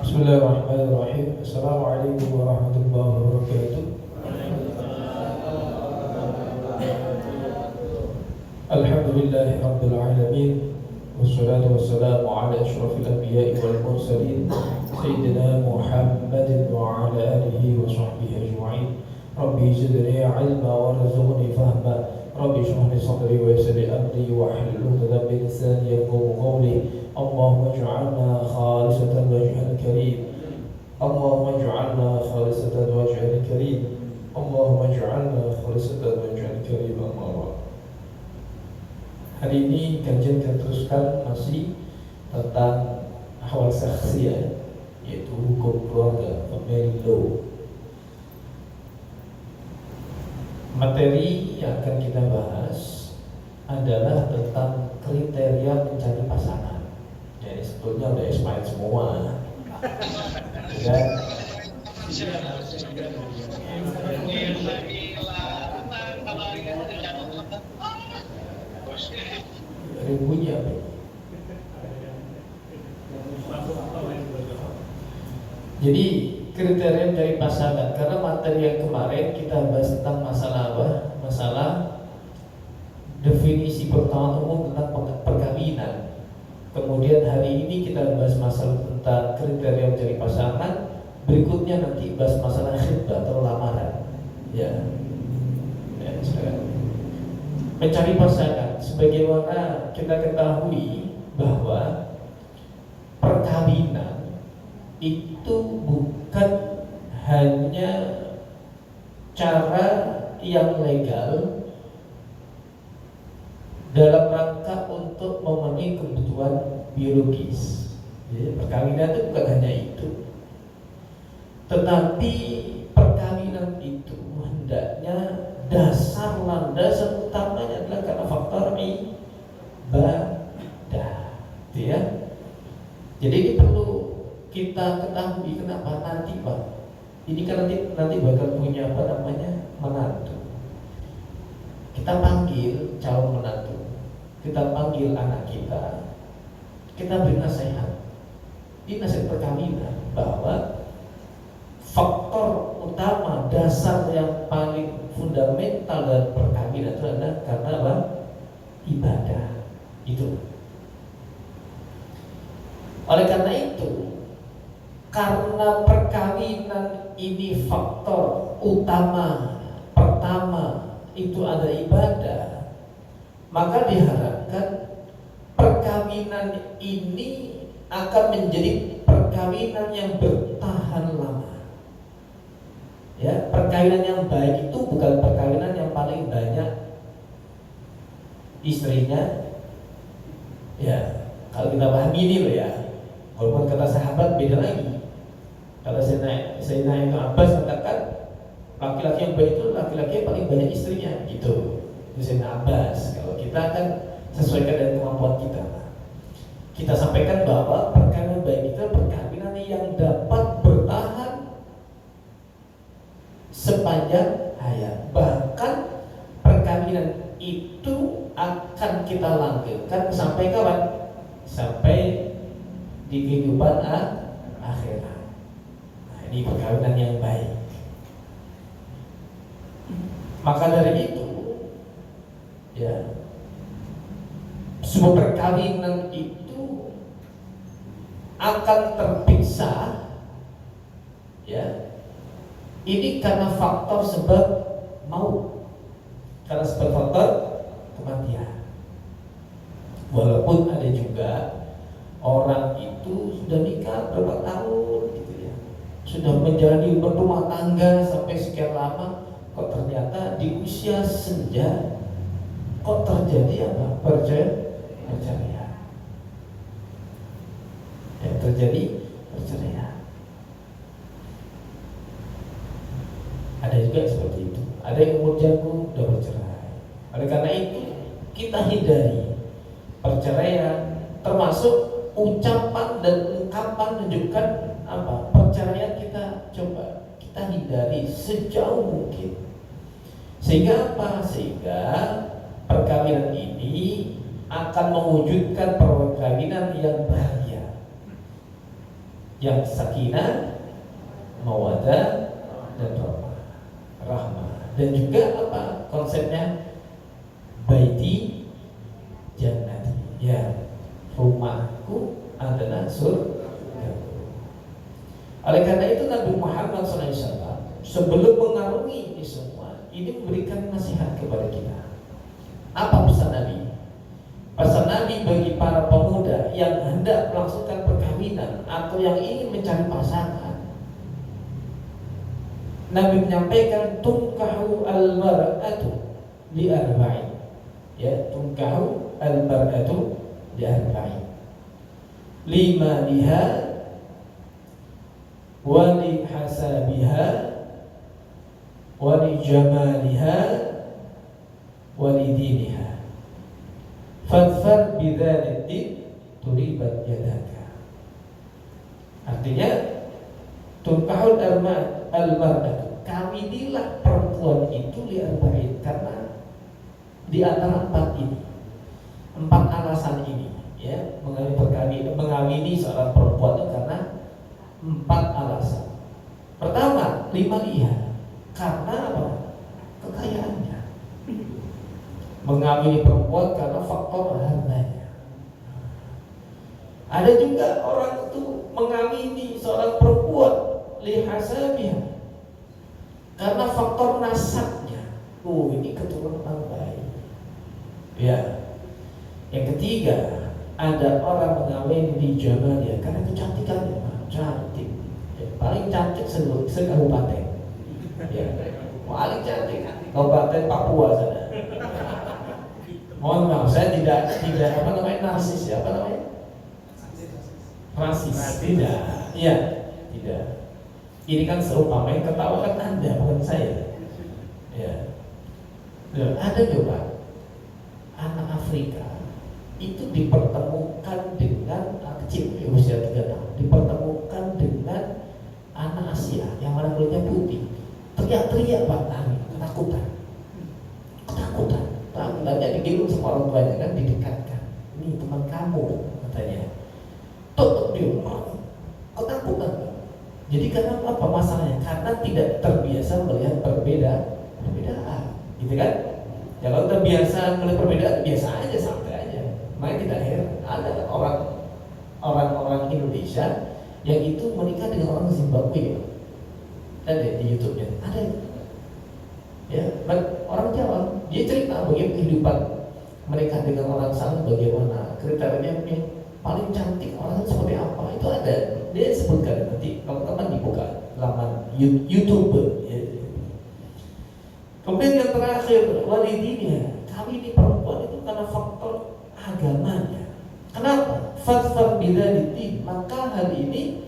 Bismillahirrahmanirrahim. Assalamualaikum warahmatullahi wabarakatuh. Alhamdulillahi rabbil alamin. Wassalatu wassalamu ala asyrafil anbiya'i wal mursalin Sayyidina Muhammadin wa ala alihi wa sahbihi ajma'in. Rabbi zidni ilma warzuqni fahma. Rabbi shrah li sadri wa yassir li amri wa hlul 'uqdatam min lisani yafqahu qawli. Allahumma ij'alna khalisatan wajhal karim. Allahumma ij'alna khalisatan wajhal karim. Allahumma ij'alna khalisatan wajhal karim. Allahumma. Hari ini kajian kita teruskan masih tentang ahwal syakhsiyah, yaitu hukum keluarga, family law. Materi yang akan kita bahas adalah tentang kriteria mencari pasangan. Jadi sebetulnya udah expired semua, dan ribunya apa? Jadi kriteria dari pasangan, karena materi yang kemarin kita bahas tentang masalah apa? Masalah definisi pengetahuan umum tentang perkawinan. Kemudian hari ini kita bahas masalah tentang kriteria mencari pasangan. Berikutnya nanti bahas masalah khitbah atau lamaran. Ya, sekarang mencari pasangan, sebagaimana kita ketahui bahwa perkawinan itu bukan hanya cara yang legal dalam rangka untuk memenuhi kebutuhan biologis. Jadi perkawinan itu bukan hanya itu, tetapi perkawinan itu hendaknya dasar landasan utamanya adalah karena faktor ibadah, ya. Jadi ini perlu kita ketahui kenapa nanti Pak. Ini kan nanti bakal punya apa namanya menantu. Kita panggil calon menantu, kita panggil anak kita beri nasihat. Ini nasihat perkawinan bahwa faktor utama dasar yang paling fundamental dalam perkawinan itu adalah karena apa? Ibadah. Itu. Oleh karena itu, karena perkawinan ini faktor utama pertama itu ada ibadah, maka diharapkan perkawinan ini akan menjadi perkawinan yang bertahan lama. Ya, perkawinan yang baik itu bukan perkawinan yang paling banyak istrinya. Ya, kalau kita pahami ini loh ya. Walaupun kata sahabat beda lagi. Kalau Sayyidina Ibnu Abbas katakan laki-laki yang baik itu laki-laki yang paling banyak istrinya, gitu. Itu Sayyidina Abbas. Kalau kita kan sesuaikan dengan kemampuan kita. Kita sampaikan bahwa perkawinan baik itu perkawinan yang dapat bertahan sepanjang hayat. Bahkan perkawinan itu akan kita langgengkan sampai kapan? Sampai di kehidupan akhirat. Nah, ini perkawinan yang baik. Maka dari itu, ya, sebuah perkawinan itu akan terpisah, ya. Ini karena faktor sebab maut, karena sebab faktor kematian. Walaupun ada juga orang itu sudah nikah berapa tahun gitu ya, sudah menjalani berumah tangga sampai sekian lama, kok ternyata di usia senja kok terjadi apa? Perceraian. Ya, terjadi perceraian. Ada juga seperti itu. Ada yang umur jagung udah bercerai. Oleh karena itu kita hindari perceraian, termasuk ucapan dan ungkapan menunjukkan apa? Perceraian kita coba kita hindari sejauh mungkin. Sehingga apa? Sehingga perkawinan ini akan mewujudkan perkawinan yang bahagia. yang sakinah, mawaddah, dan rahmah. Dan juga apa konsepnya? Baiti jannati, ya, rumahku adalah surga. Oleh karena itu Nabi Muhammad SAW sebelum mengarungi ini semua, ini memberikan nasihat kepada kita. Apa pesan Nabi? Pesan Nabi bagi para pemuda yang hendak melangsungkan perkawinan atau yang ingin mencari pasangan, Nabi menyampaikan tunkahu al-mar'atu li arba'in. Ya, tunkahu al-mar'atu li arba'in. Lima liha wa li hasabiha wa li jamaliha wa li diniha. Fadfar bidzaliddin turibat yadaka. Artinya tunkahul al-mar'atu, kawinilah perempuan itu li arba'in, karena di antara empat alasan ini, ya, mengawini seorang perempuan itu karena empat alasan. Pertama, lima liha, karena apa? Kekayaannya. Mengawini perempuan karena faktor hartanya. Ada juga orang itu mengawini seorang perempuan lihasabiha karena faktor nasabnya. Oh, ini keturunan baik. Ya. Yang ketiga, ada orang mengawini di jamannya karena kecantikannya, cantik. Ya, paling cantik se-kabupaten. Ya, paling cantik kabupaten Papua sana. Mohon maaf, saya tidak apa namanya narsis, ya, apa namanya? Rasis. Tidak. Iya, tidak. Ini kan seumpama yang ketawa kan Anda, bukan saya. Ya. Ada juga anak Afrika itu dipertemukan dengan kecil, usia 3 tahun, dipertemukan dengan anak Asia yang mana kulitnya putih. Teriak-teriak Pak, ketakutan. Tanya digiring sama orang tuanya kan, didekatkan. Ini teman kamu, katanya. Tutup dia, ketakutan. Jadi karena apa masalahnya? Karena tidak terbiasa melihat perbedaan, gitu kan? Ya, kalau terbiasa melihat perbedaan, biasa aja, santai aja. Makanya tidak heran ada orang Indonesia yang itu menikah dengan orang Zimbabwe. Ada di YouTube-nya, ada. Ya, orang Jawa, dia cerita bagaimana kehidupan mereka dengan orang sana, bagaimana kriterianya paling cantik orang seperti apa, itu ada. Dia sebutkan, nanti kalau teman dibuka laman YouTube. Ya. Kemudian yang terakhir, walidinya, kami ini perempuan itu karena faktor agamanya. Kenapa? Fadfar bidzaliddin, maka hal ini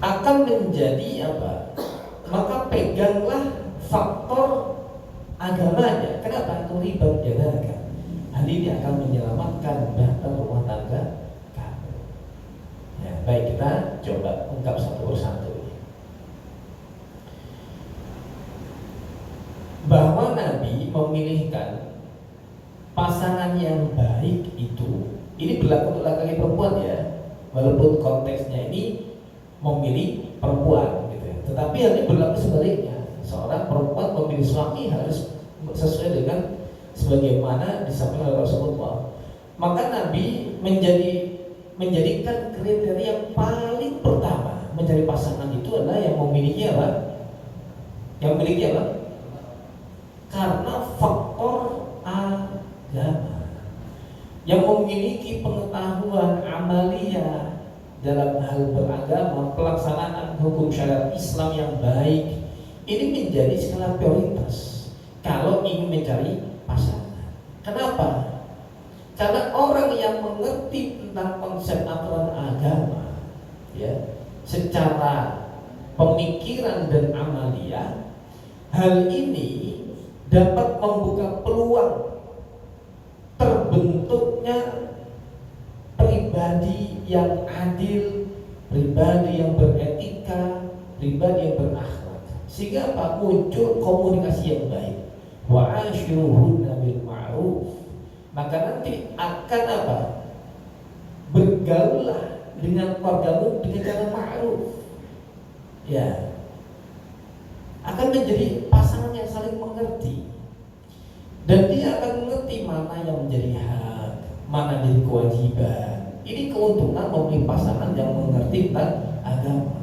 akan menjadi apa? Maka peganglah faktor agamanya. Kenapa? Turibat yadaka. Hal ini akan menyelamatkan bahkan rumah tangga kamu. Ya, baik, kita coba ungkap satu persatu. Bahwa Nabi memilihkan pasangan yang baik itu, ini berlaku untuk laki-laki perempuan, ya. Walaupun konteksnya ini memilih perempuan gitu ya. Tetapi hal ini berlaku sebaliknya. Seorang perempuan memilih suami harus sesuai dengan sebagaimana disampaikan oleh Rasulullah. Maka Nabi menjadikan kriteria yang paling pertama mencari pasangan itu adalah yang memiliki apa? Yang memiliki apa? Karena faktor agama. Yang memiliki pengetahuan amaliyah dalam hal beragama, pelaksanaan hukum syariat Islam yang baik, ini menjadi skala prioritas kalau ingin mencari pasangan. Kenapa? Karena orang yang mengerti tentang konsep aturan agama, ya, secara pemikiran dan amalia, hal ini dapat membuka peluang terbentuknya pribadi yang adil, pribadi yang beretika, pribadi yang berakhlak. Sehingga apa? Muncul komunikasi yang baik. Wa ashiruhunna bil ma'ruf. maka nanti akan apa? Bergaullah dengan keluargamu dengan cara ma'ruf. Ya, akan menjadi pasangan yang saling mengerti, dan dia akan mengerti mana yang menjadi hak, mana jadi kewajiban. Ini keuntungan memilih pasangan yang mengerti tentang agama.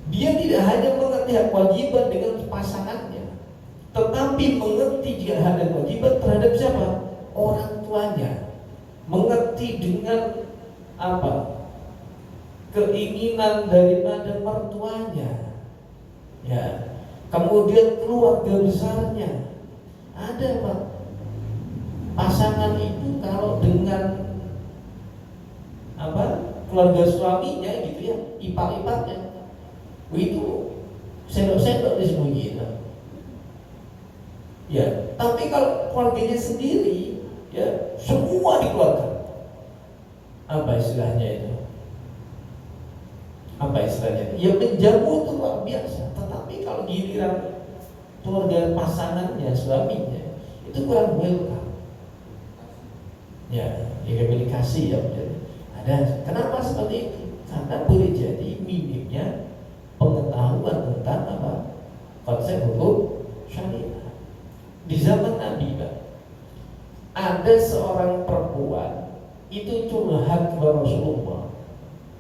Dia tidak hanya mengerti hak kewajiban dengan pasangannya, tetapi mengerti juga hak dan kewajiban terhadap siapa? Orang tuanya. Mengerti dengan apa? Keinginan daripada mertuanya. Ya. Kemudian keluarga besarnya. Ada Pak, pasangan itu kalau dengan apa? Keluarga suaminya gitu ya, ipar-iparnya. Itu sendok-sendok disembunyiin. Ya, tapi kalau keluarganya sendiri, ya semua dikeluarkan. Apa istilahnya itu? Apa istilahnya? Ya menjamu itu luar biasa. Tetapi kalau giliran keluarga pasangannya, suaminya, itu kurang welcome. Ya, kasih ya. Ada. Kenapa seperti itu? Karena boleh jadi minimnya pengetahuan tentang apa? Konsep hukum syariah. Di zaman Nabi, Pak, ada seorang perempuan itu curhat kepada Rasulullah.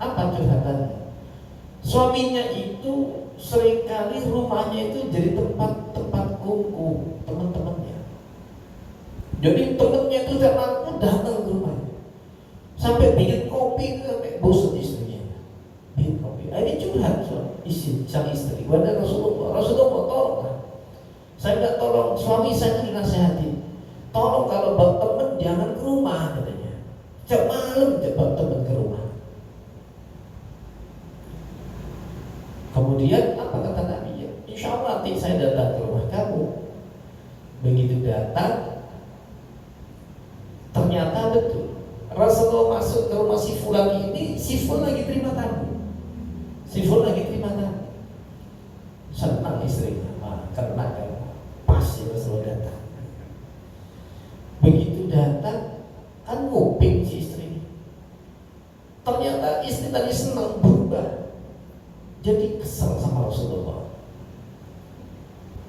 Apa curhatannya? Suaminya itu seringkali rumahnya itu jadi tempat kumpul teman-temannya. Jadi temannya itu datang ke rumahnya, sampai bikin kopi, sampai bosan istrinya bikin kopi. Ini curhat sang istri kepada Rasulullah. Rasulullah tolong, saya minta tolong suami saya dinasehati. Tolong kalau bawa teman jangan ke rumah katanya. Setiap malam bawa teman ke rumah. Kemudian apa kata Nabi? Insya Allah nanti saya datang ke rumah kamu. Begitu datang, ternyata betul Rasulullah masuk ke rumah si Fulan ini, si Fulan lagi terima tamu. Senang istrinya, karena pasti Rasulullah datang. Begitu datang, kan nguping si istri. Ternyata istri tadi senang berubah, jadi kesal sama Rasulullah.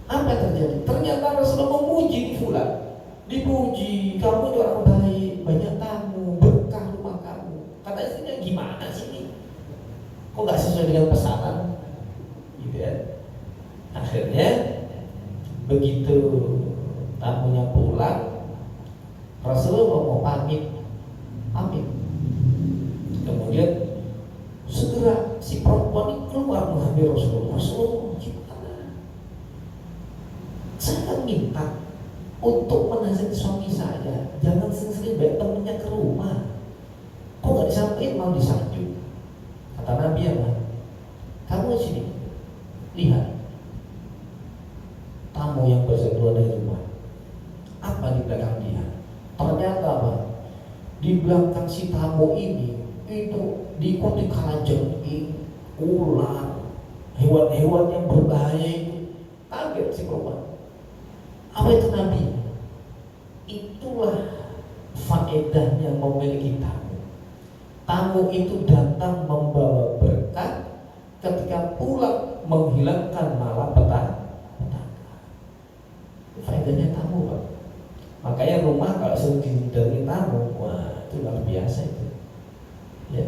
Apa yang terjadi? Ternyata Rasulullah memuji Fulan. Dipuji, kamu itu orang baik, banyak tamu, berkah rumah kamu. Kata istrinya, gimana sih ini? Kok gak sesuai dengan pesanan? Gitu ya. Akhirnya begitu tamunya pulang, Rasulullah mau pamit. Kemudian segera si perempuan ini keluar menghampiri Rasulullah. Rasulullah, gimana? Saya minta untuk menasihati suami saya, jangan sering-sering bawa temennya ke rumah. Kok gak disampaikan, mau disanjung? Kata Nabi apa? Kamu sini, lihat tamu yang baru keluar dari rumah. Apa di belakang dia? Ternyata apa? Di belakang si tamu ini itu diikuti kalajengking, ular, hewan-hewan yang berbahaya itu. Kaget si perempuan. Apa itu Nabi? Itulah faedahnya memiliki tamu. Tamu itu datang membawa berkah, ketika pulang menghilangkan malapetaka. Faedahnya tamu, Pak. Makanya rumah kalau sering didatangi tamu, wah itu luar biasa itu. Ya.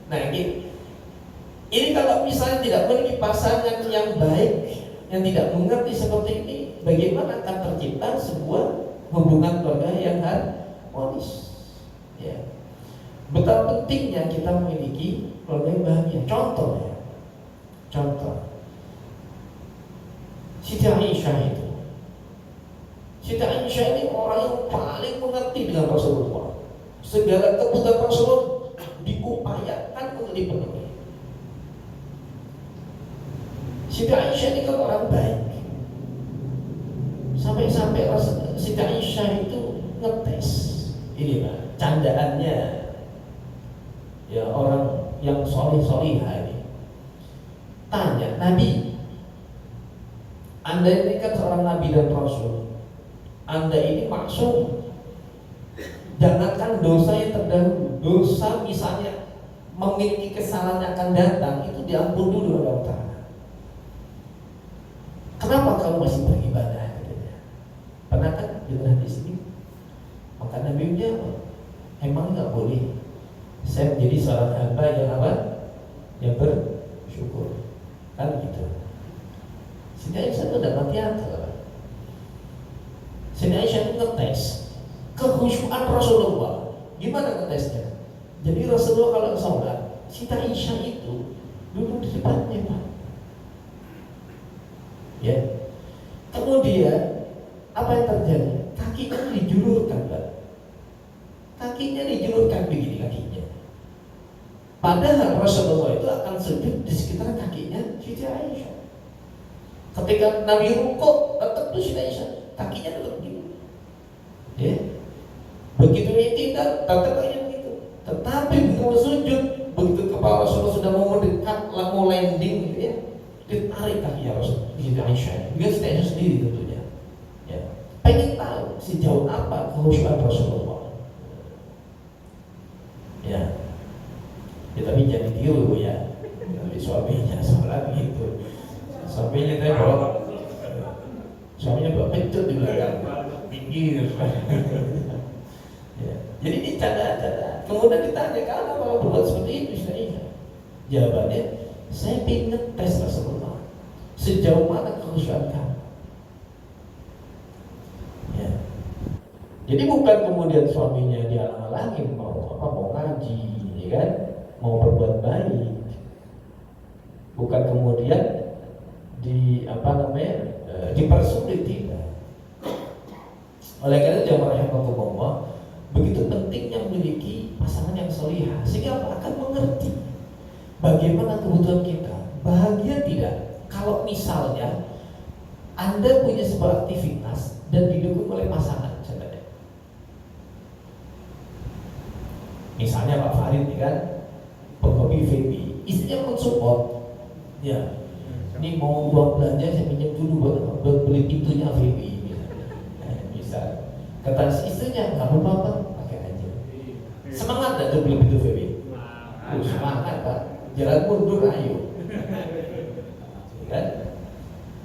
Nah ini kalau misalnya tidak memiliki pasangan yang baik, yang tidak mengerti seperti ini, bagaimana akan tercipta sebuah hubungan keluarga yang harmonis? Ya. Betapa pentingnya kita memiliki keluarga yang bahagia. Contoh, Siti Aisyah itu. Siti Aisyah ini orang yang paling mengerti dengan Rasulullah. Segala kebutuhan Rasulullah diupayakan untuk dipenuhi. Siti Aisyah ini kan orang baik. Sampai-sampai Siti Aisyah itu ngetes. Ini Pak, candaannya ya orang yang solih-solihah ini. Tanya Nabi, Anda ini kan seorang Nabi dan Rasul, Anda ini maksum, Jangankan dosa yang terdahulu, dosa misalnya memiliki kesalahan yang akan datang itu diampun dulu oleh Allah Ta'ala. Kenapa kamu masih beribadah? Pernah kan dengar di sini? Maka Nabi menjawab, emang nggak boleh saya menjadi seorang hamba yang apa? Yang bersyukur, kan gitu. Sehingga Aisyah itu udah mati akal. Sehingga Aisyah itu ngetes kekhusyuan Rasulullah. Gimana ngetesnya? Jadi Rasulullah kalau sholat, Siti Aisyah itu duduk di depannya, Pak. Ya. Kemudian apa yang terjadi? Kakinya dijulurkan, Pak. Kakinya dijulurkan begini kakinya. Padahal Rasulullah itu akan sujud di sekitar kakinya Siti Aisyah. Ketika Nabi rukuk, tetap tuh Siti Aisyah kakinya tetap begini. Ya. Begitu i'tidal, tetap kakinya begitu. Tetapi begitu sujud, begitu kepala Rasulullah sudah mau mendekat, mau landing gitu ya, ditarik kaki Rasul Siti Aisyah. Dia Siti Aisyah sendiri tentunya. Ya. Pengen tahu sejauh apa kekhusyuan Rasulullah. Ya. Ya tapi jangan ditiru ya. Tapi suaminya sholat gitu. Suaminya teh bawa, suaminya bawa pecut di belakang, pinggir. Ya. Jadi dicanda-canda. Kemudian ditanya, kenapa kalau berbuat seperti itu? Jawabannya, saya ingin tes Rasulullah. Sejauh mana kekhusyuan kamu? Ya. Jadi bukan kemudian suaminya dihalang-halangin mau ngaji, ya kan? Mau berbuat baik. Bukan kemudian dipersulit, tidak. Oleh karena itu jamaah rahimahumullah, begitu pentingnya memiliki pasangan yang salihah sehingga akan mengerti bagaimana kebutuhan kita. Bahagia tidak kalau misalnya Anda punya sebuah aktivitas dan didukung oleh pasangan, contohnya. Misalnya Pak Farid kan penghobi VB, istrinya mensupport, ya. Ini mau uang belanja saya pinjam dulu buat beli pintunya VB, bisa. Kata istrinya nggak apa-apa, pakai aja. Semangat dah tuh beli pintu VB. Semangat Pak, jalan mundur ayo. Kan?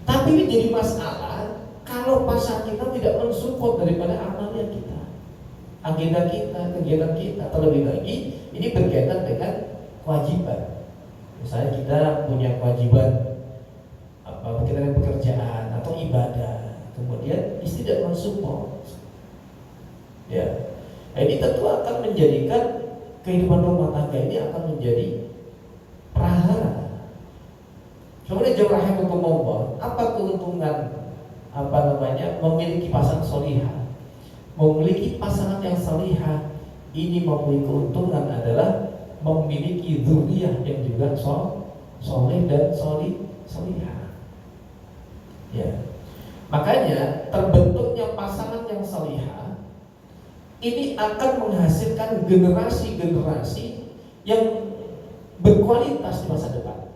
Tapi ini jadi masalah kalau pasangan kita tidak mensupport daripada amalnya kita, agenda kita, kegiatan kita. Terlebih lagi ini berkaitan dengan kewajiban. Misalnya kita punya kewajiban berkaitan dengan pekerjaan atau ibadah, kemudian istri tidak mensupport, ya, ini tentu akan menjadikan kehidupan rumah tangga ini akan menjadi prahara. Kemudian jamaah rahimahumullah, apa keuntungan memiliki pasangan solihah? Memiliki pasangan yang solihah ini memiliki keuntungan adalah memiliki dzurriyyah yang juga soleh dan solihah. Ya. Makanya terbentuknya pasangan yang salihah ini akan menghasilkan generasi-generasi yang berkualitas di masa depan.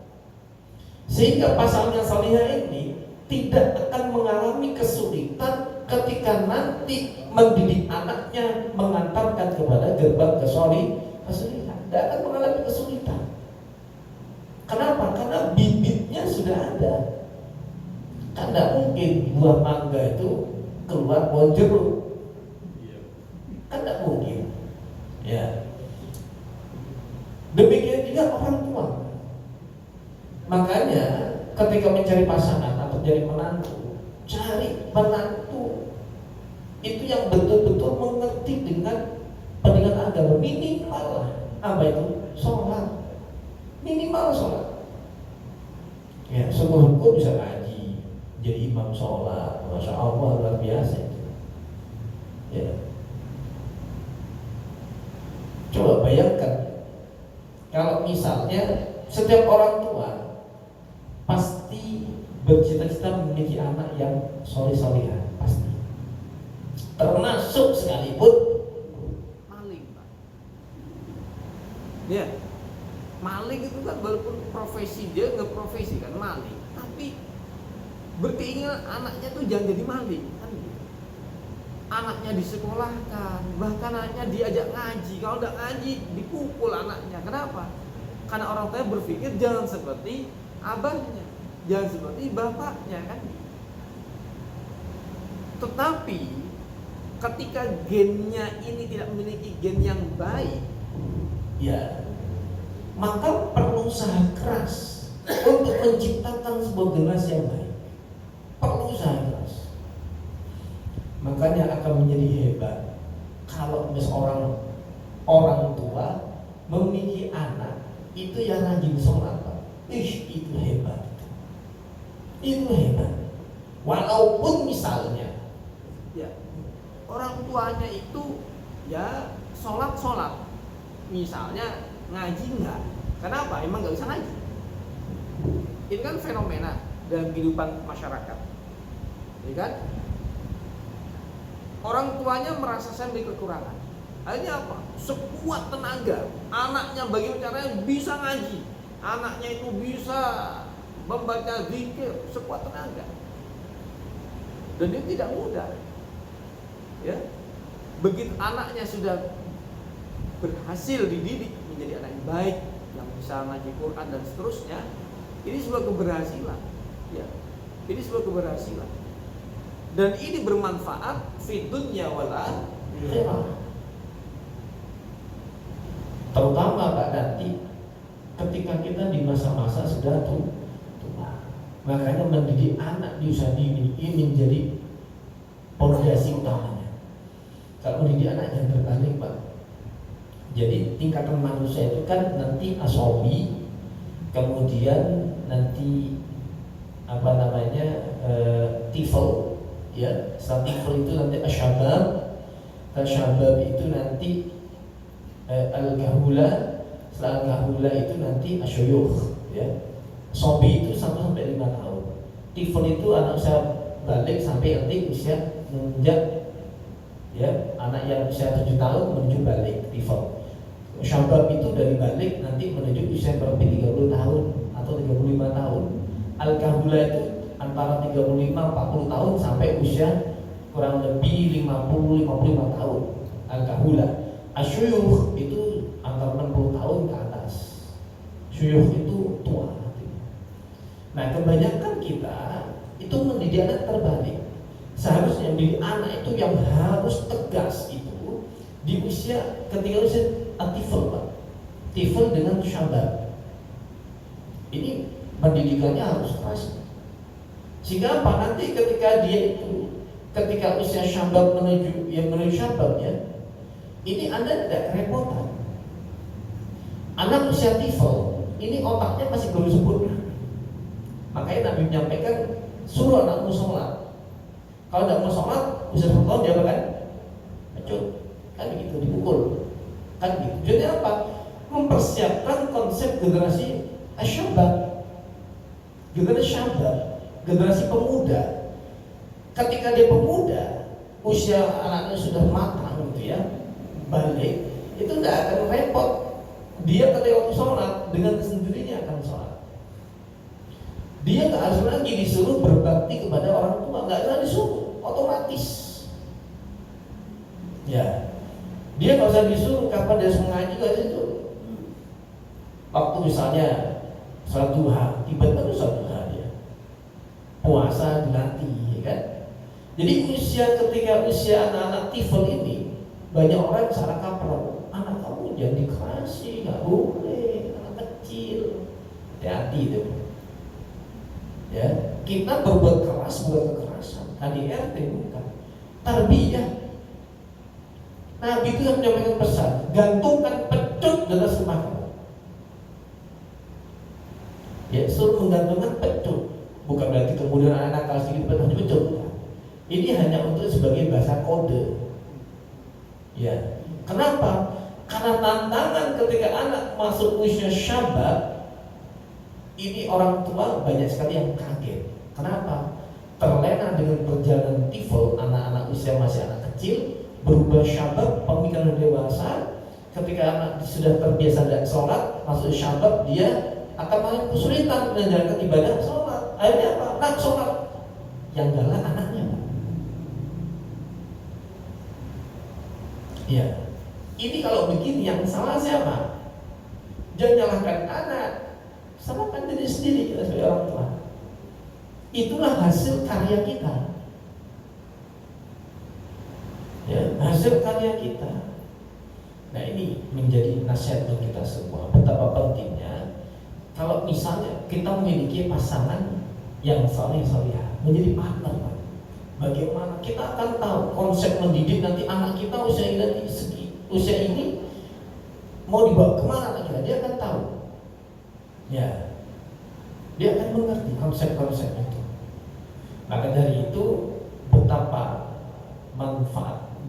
Sehingga pasangan yang salihah ini tidak akan mengalami kesulitan ketika nanti mendidik anaknya mengantarkan kepada gerbang kesolihan. Tidak akan mengalami kesulitan. Kenapa? Karena bibitnya sudah ada. Kan tidak mungkin buah mangga itu keluar pohon jeruk, kan tidak mungkin. Ya. Demikian juga orang tua. Makanya ketika mencari pasangan atau jadi menantu, cari menantu itu yang betul-betul mengerti dengan pendidikan agama, minimal apa itu? Sholat, minimal sholat. Ya, syukur-syukur bisa ngaji, jadi imam sholat, masya Allah luar biasa itu. Ya. Coba bayangkan kalau misalnya setiap orang tua pasti bercita-cita memiliki anak yang soleh-solehah, pasti. Termasuk sekalipun maling, Pak. Ya, maling itu kan walaupun profesi dia nggak profesi kan maling, tapi berkeinginan anaknya tuh jangan jadi maling kan gitu. anaknya disekolahkan, bahkan anaknya diajak ngaji. Kalau tidak ngaji, dipukul anaknya. Kenapa? Karena orang tua berpikir jangan seperti abahnya, jangan seperti bapaknya kan. Tetapi ketika gennya ini tidak memiliki gen yang baik, ya, maka perlu usaha keras untuk menciptakan sebuah generasi yang baik. Perlu usaha keras. Makanya akan menjadi hebat kalau misalnya orang tua memiliki anak itu yang rajin sholat. Itu hebat. Itu hebat. Walaupun misalnya ya orang tuanya itu ya sholat, misalnya ngaji enggak. Kenapa? Emang nggak bisa ngaji. Ini kan fenomena dalam kehidupan masyarakat, ya kan? Orang tuanya merasa saya memiliki kekurangan. Akhirnya apa? Sekuat tenaga, anaknya bagaimana caranya bisa ngaji, anaknya itu bisa membaca zikir sekuat tenaga. Dan itu tidak mudah. Ya. Begitu anaknya sudah berhasil dididik menjadi anak yang baik, yang bisa ngaji Quran dan seterusnya, ini sebuah keberhasilan. Ya. Ini sebuah keberhasilan. Dan ini bermanfaat fid dunya wal akhirah. Terutama Pak nanti ketika kita di masa-masa sudah tua. Makanya mendidik anak di usia dini ini menjadi pondasi utamanya. Kalau mendidik anak jangan berbalik Pak. Jadi tingkatan manusia itu kan nanti asobi, kemudian nanti tifl, ya. Setelah tifl itu nanti asyabab itu nanti al-kahula, setelah al-kahula itu nanti asyuyukh, ya. Sobi itu 1-5 tahun. Tifl itu anak usia balik sampai nanti usia menginjak, ya, anak yang usia 7 tahun menuju balik tifl. Syabab itu dari balik nanti menuju usia berapa 30 tahun atau 35 tahun. Al-kahula itu antara 35-40 tahun sampai usia kurang lebih 50-55 tahun. Al-kahula. Asyuyukh itu antara 60 tahun ke atas. Syuyukh itu tua. Nah, kebanyakan kita itu mendidik anak terbalik. Seharusnya mendidik anak itu yang harus tegas itu di usia ketika usia tifl, Pak. Tifl dengan syabab. Ini pendidikannya harus keras. Sehingga apa? Nanti ketika dia itu ketika usia syabab menuju syabab, ya, ini Anda tidak kerepotan. Anak usia tifl ini otaknya masih belum sempurna. Makanya Nabi menyampaikan suruh anakmu sholat. Kalau tidak mau sholat, usia 1 tahun dia akan pecut, kan begitu, dipukul, kan gitu. Jadi apa? Mempersiapkan konsep generasi asyabab, generasi syabab, generasi pemuda. Ketika dia pemuda, usia anaknya sudah matang, gitu ya, balik, itu tidak akan repot. Dia ketika waktu sholat dengan sendirinya akan sholat. Dia nggak harus lagi disuruh berbakti kepada orang tua, nggak harus disuruh, otomatis. Ya, dia nggak usah disuruh kapan dia harus mengaji, nggak disuruh. Waktu misalnya sholat duha, tiba-tiba sholat duha dia, puasa dilatih, ya kan? Jadi ketika usia anak-anak tifl ini banyak orang salah kaprah, anak kamu jangan dikerasi, nggak boleh, anak kecil, hati-hati itu. Ya, kita berbuat keras bukan kekerasan. KDRT bukan. Tarbiyah. Nabi itu yang menyampaikan pesan, gantungkan pecut dalam rumah kamu. Ya, suruh menggantungkan pecut. Bukan berarti kemudian anak nakal sedikit pecut. Ini hanya untuk sebagai bahasa kode. Ya. Kenapa? Karena tantangan ketika anak masuk usia syabab, ini orang tua banyak sekali yang kaget. Kenapa? Terlena dengan perjalanan tifl, anak-anak usia masih anak kecil, berubah syabab, pemikiran dewasa. Ketika anak sudah terbiasa dan sholat, masuk syabab, dia akan makin kesulitan menjalankan ibadah sholat. Akhirnya apa? Nak sholat, yang galak anaknya. Ya, ini kalau begini yang salah siapa? Jangan nyalahkan anak, salahkan diri sendiri kita sebagai orang tua. Itulah hasil karya kita. Ya, hasil karya kita. Nah, ini menjadi nasihat untuk kita semua. Betapa pentingnya kalau misalnya kita memiliki pasangan yang saleh-salihah, menjadi partner, Pak. Bagaimana kita akan tahu konsep mendidik nanti anak kita usia ini mau dibawa kemana kita, dia akan tahu. Ya, dia akan mengerti konsep-konsep itu. Maka dari itu betapa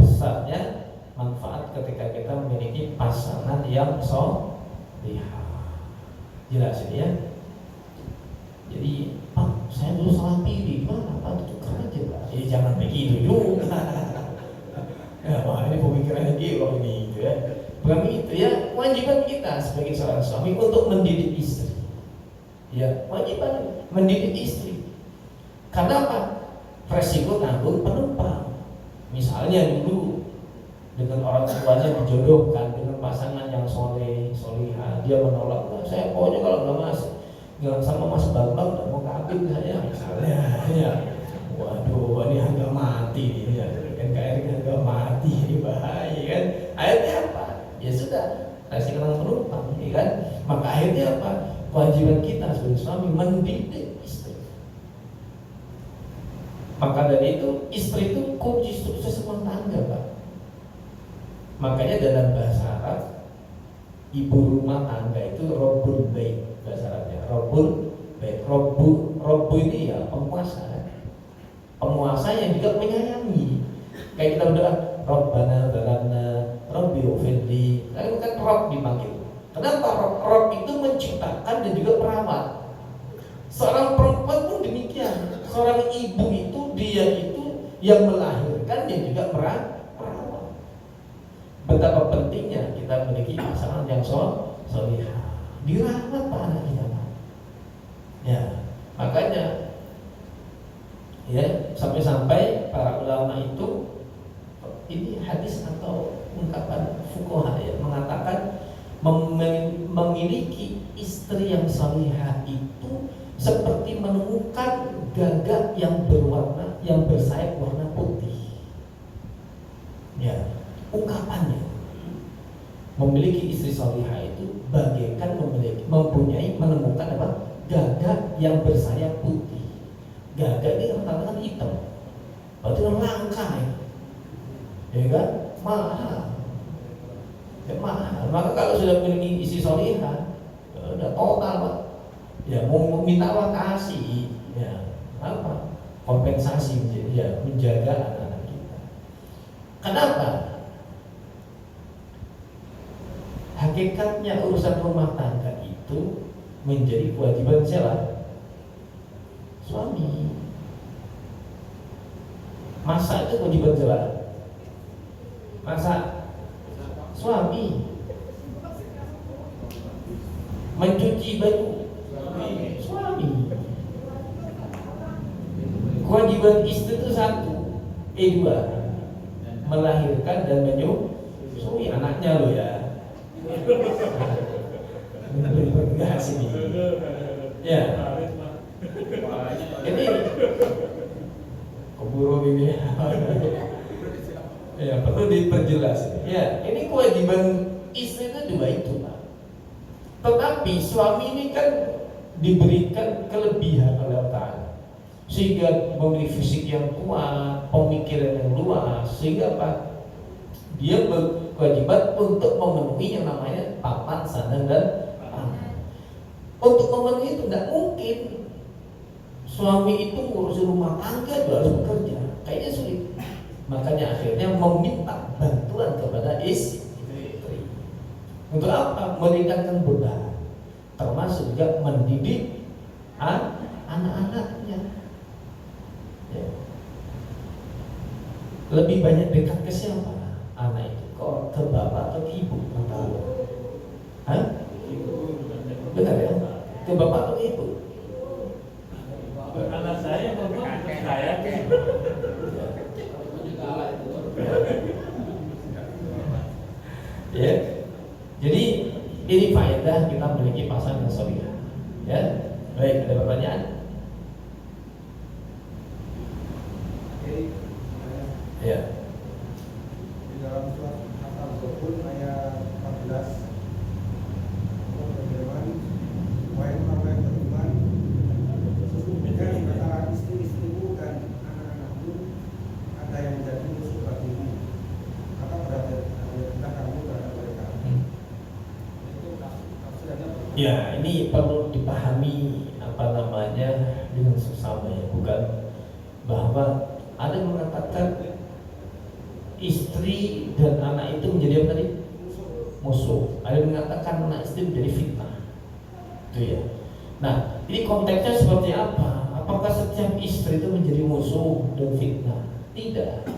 besarnya manfaat ketika kita memiliki pasangan yang salihah. Jelas ini ya. Jadi, Pak, saya dulu salah pilih, gimana Pak? Tukar aja Pak. Ya jangan begitu juga. Ya, wah ini pemikirannya gila ini gitu ya. Bukan itu ya, kewajiban kita sebagai seorang suami untuk mendidik istri. Ya, kewajiban mendidik istri. Karena apa? Resiko tanggung penumpang. Misalnya dulu dengan orang tuanya dijodohkan dengan pasangan yang solihah, dia menolak, nah, saya pokoknya kalau nggak sama Mas Bambang nggak mau kawin saya misalnya. Ya, waduh, ini harga mati nih ya. NKRI harga mati, ini bahaya kan. Akhirnya apa? Ya sudah, resiko tanggung penumpang, ya kan. Maka akhirnya apa? Kewajiban kita sebagai suami mendidik istri. Maka dari itu istri itu kunci sukses rumah tangga, Pak. Makanya dalam bahasa Arab, ibu rumah tangga itu Rabbul Bait, bahasa Arabnya Rabbul Bait. Rabbu ini ya penguasa, penguasa yang juga menyayangi. Kayak kita berdoa, Rabbana zalamna Rabbi ufirli. Lalu kan Rabb dipanggil. Kenapa Rabb itu menciptakan dan juga merawat. Seorang perempuan pun demikian. Seorang ibu itu dia itu yang melahirkan dan juga merawat. Betapa pentingnya kita memiliki pasangan yang salihah. Dirawat Pak anak kita, Pak. Ya, makanya ya sampai-sampai para ulama itu, ini hadis atau ungkapan fuqaha ya, mengatakan memiliki istri yang salihah itu seperti menemukan gagak yang bersayap warna putih. Ya, ungkapannya memiliki istri salihah itu bagaikan menemukan apa? Gagak yang bersayap putih. Gagak ini rata-rata hitam, berarti langka ya kan? Mahal. Ya, mahal. Maka kalau sudah memiliki istri salihah, udah total Pak. Ya mau minta apa kasih, ya apa? Kompensasi menjaga anak-anak kita. Kenapa? Hakikatnya urusan rumah tangga itu menjadi kewajiban siapa? Suami. Masak itu kewajiban siapa? Masak suami. Mencuci baju suami. Kewajiban istri itu satu, dua, melahirkan dan menyusui anaknya loh ya. Bergegas ini. Ya. Ini keburu ini. Ya, perlu diperjelas. Ya, ini kewajiban istri itu dua itu, Pak. Tetapi suami ini kan diberikan kelebihan oleh Allah, sehingga memiliki fisik yang kuat, pemikiran yang luas, sehingga Pak, dia berkewajiban untuk memenuhi yang namanya papan, sandang dan pangan. Untuk memenuhi itu tidak mungkin suami itu ngurusin rumah tangga juga harus bekerja, kayaknya sulit. Makanya akhirnya meminta bantuan kepada istri. Untuk apa? Meringankan beban, termasuk juga mendidik anak-anaknya. Ya. Lebih banyak dekat ke siapa? Anak itu ke bapak atau ke ibu? Hah? Benar ya? Ke bapak atau ke ibu? Anak saya bapak ke saya. Ya. Jadi ini faedah kita memiliki pasangan yang solihah. Ya. Baik, ada pertanyaan? Ya. Di dalam surat Al-Zukhruf ayat 14 berfirman, wahai orang yang beriman, sesungguhnya di antara istri-istrimu dan anak-anakmu ada yang menjadi musuh bagimu, maka berbeda kamu terhadap mereka. Itu tafsirannya. Ya, ini perlu dipahami dengan seksama, ya, bukan bahwa ada yang mengatakan istri dan anak itu menjadi apa tadi? Musuh. Ada yang mengatakan anak istri menjadi fitnah. Itu ya. Nah, ini konteksnya seperti apa? Apakah setiap istri itu menjadi musuh dan fitnah? Tidak.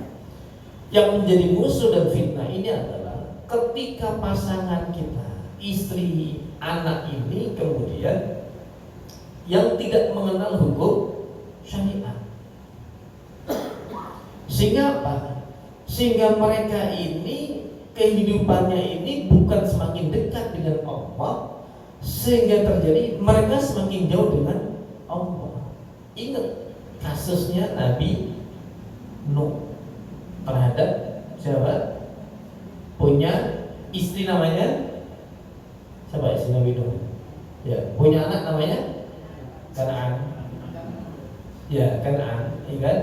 Yang menjadi musuh dan fitnah ini adalah ketika pasangan kita, istri, anak ini kemudian yang tidak mengenal hukum syariat. Sehingga apa? Sehingga mereka ini kehidupannya ini bukan semakin dekat dengan Allah, sehingga terjadi mereka semakin jauh dengan Allah. Ingat kasusnya Nabi Nuh terhadap siapa? Punya istri namanya siapa? Istri Nabi Nuh. Ya, punya anak namanya Kan'an. Ya, Kan'an, ya kan?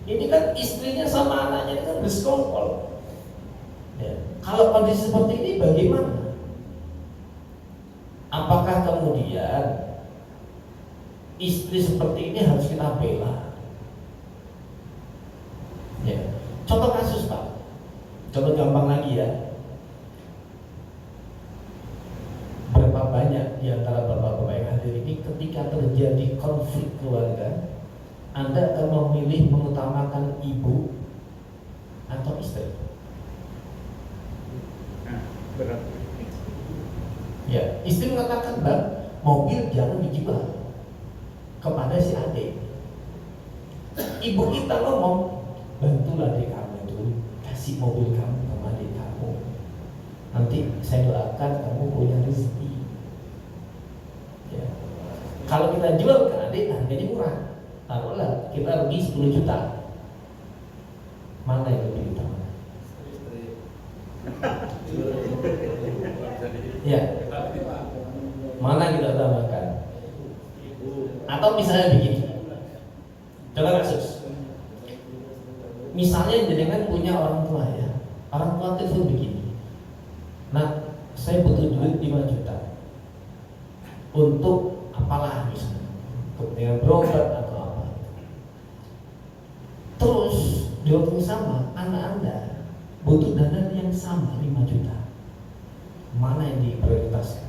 Ini kan istrinya sama anaknya kan bersekongkol. Ya. Kalau kondisi seperti ini bagaimana? Apakah kemudian istri seperti ini harus kita bela? Ya. Contoh kasus, Pak. Contoh gampang lagi ya. Berapa banyak di antara bapak-bapak yang hadir ini ketika terjadi konflik keluarga, Anda akan memilih mengutamakan ibu atau istri? Berat. Ya, istri mengatakan, Bang, mobil jangan dijual kepada si adik. Ibu kita ngomong, bantulah adik kamu itu, kasih mobil kamu ke adik kamu. Nanti saya doakan kamu punya rezeki. Ya. Kalau kita jual ke adik, harganya murah. Taruhlah kita rugi 10 juta. Mana yang lebih utama? Ya. Mana kita utamakan? Atau misalnya begini. Contoh kasus. Misalnya jenengan punya orang tua ya. Orang tua itu begini. Nah, saya butuh duit 5 juta. Untuk apalah misalnya. Kepentingan berobat atau apa. Terus di waktu yang sama anak Anda butuh dana yang sama 5 juta. Mana yang diprioritaskan?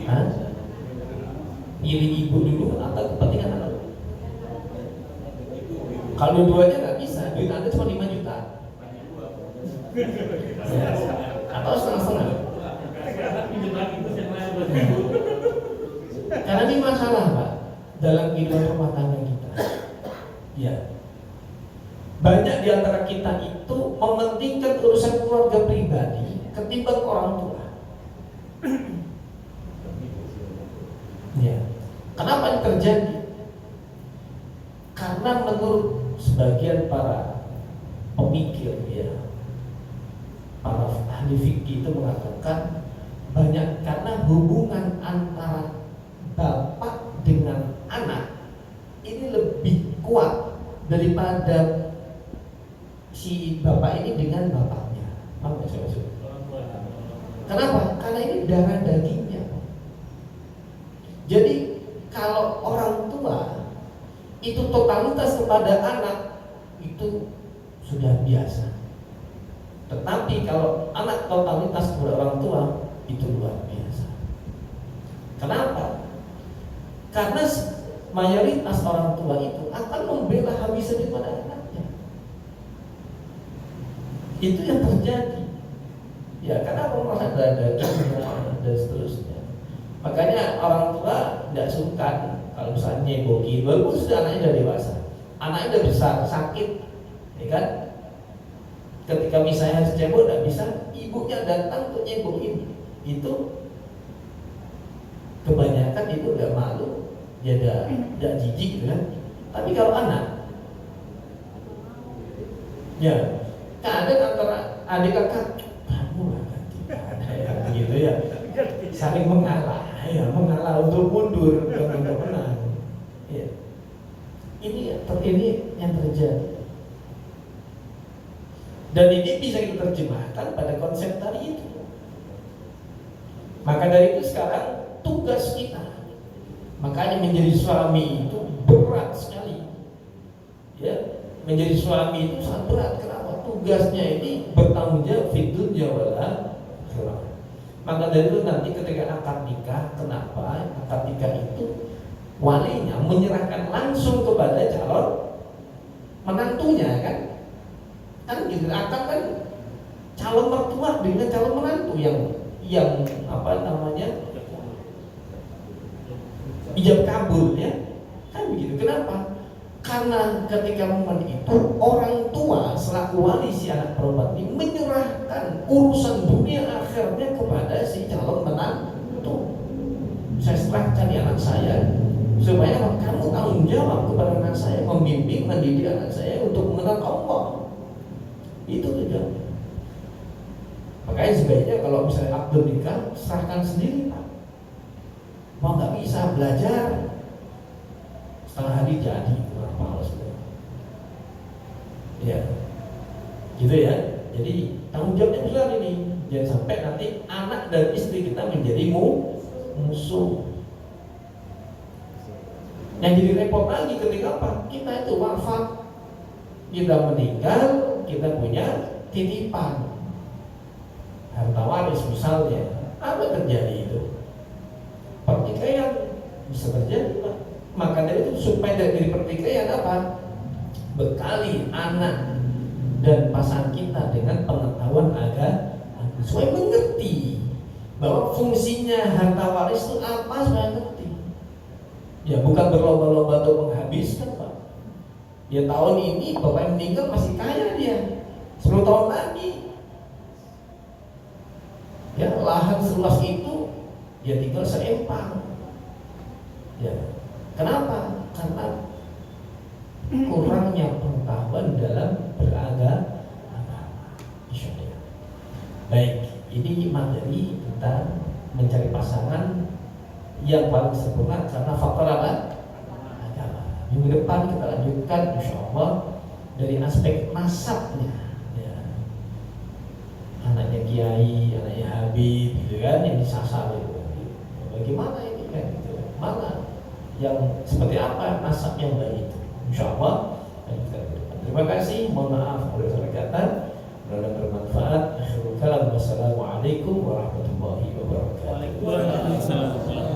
Hah? Pilih ibu dulu atau kepentingan anak? Kalau dua-duanya nggak bisa, duit Anda cuma 5 juta. Ya. Atau setengah-setengah. Karena ini masalah, Pak, dalam kehidupan rumah tangga kita. Ya. Banyak di antara kita itu mementingkan urusan keluarga pribadi ketimbang orang tua. Ya. Kenapa ini terjadi? Karena menurut sebagian para pemikir, ya, para ahli fikih itu mengatakan banyak karena hubungan antara bapak dengan anak ini lebih kuat daripada si bapak ini dengan bapaknya. Paham nggak saya maksud? Kenapa? Karena ini darah dagingnya. Jadi kalau orang tua itu totalitas kepada anak itu sudah biasa. Tetapi kalau anak totalitas kepada orang tua itu luar biasa. Kenapa? Karena mayoritas orang tua itu akan membela habis-habisan pada anaknya. Itu yang terjadi. Ya, karena rumah ada dan seterusnya. Makanya orang tua tidak sungkan kalau misalnya nyeboki, walaupun sudah anaknya sudah dewasa, anaknya sudah besar, sakit, ya kan? ketika misalnya harus cebok nggak bisa, ibunya datang untuk nyebokin. Itu kebanyakan itu udah malu, dia udah jijik gitu kan. Tapi kalau anak, ya kadang antara adik kakak, kamu lah ada ya gitu ya, saling mengalah, ya mengalah untuk mundur bukan untuk menang. Ya. Ini yang terjadi. Dan ini bisa kita terjemahkan pada konsep tadi itu. Maka dari itu sekarang tugas kita, makanya menjadi suami itu berat sekali. Ya, menjadi suami itu sangat berat. Kenapa? Tugasnya ini bertanggung jawab fid dunya wal akhirah. Maka dari itu nanti ketika akad nikah, kenapa akad nikah itu walinya menyerahkan langsung kepada calon menantunya kan? Kan gitu, akad kan calon mertua dengan calon menantu yang apa namanya ijab kabul ya kan begitu. Kenapa? Karena ketika momen itu orang tua selaku wali si anak perempuan ini menyerahkan urusan dunia akhirnya kepada si calon menantu. Saya serahkan ya anak saya supaya kamu tanggung jawab kepada anak saya, membimbing mendidik anak saya untuk mengenal Allah. Itu tujuannya. Makanya sebaiknya kalau misalnya akad nikah serahkan sendiri Pak. Mau nggak bisa belajar setengah hari jadi berapa ya, gitu ya. Jadi tanggung jawabnya besar ini. Jangan sampai nanti anak dan istri kita menjadi musuh. Yang jadi repot lagi ketika apa? Kita itu wafat, kita meninggal, kita punya titipan harta waris misalnya, apa terjadi itu? Pertikaian bisa terjadi Pak. Maka dari itu supaya dari pertikaian apa? Bekali anak dan pasangan kita dengan pengetahuan agama supaya mengerti bahwa fungsinya harta waris itu apa, supaya ngerti. Ya bukan berlomba-lomba untuk menghabiskan Pak. Ya tahun ini bapak yang meninggal masih kaya dia, 10 tahun lagi ya lahan seluas itu dia tinggal seempang. Ya kenapa? Karena kurangnya pengetahuan dalam beragama. Insyaallah. Baik, ini materi tentang mencari pasangan yang paling sempurna karena faktor apa? Agama. Minggu depan kita lanjutkan insyaallah dari aspek nasabnya. Ya. Anaknya kiai, anaknya habib, gitu kan, yang disasar itu. Bagaimana ini kan? Gitu. Mana yang seperti apa nasab yang baik itu? Insyaallah. Terima kasih. Mohon maaf kalau ada kata mudah bermanfaat. Akhirul kalam. Wassalamualaikum warahmatullahi wabarakatuh. Waalaikumsalam.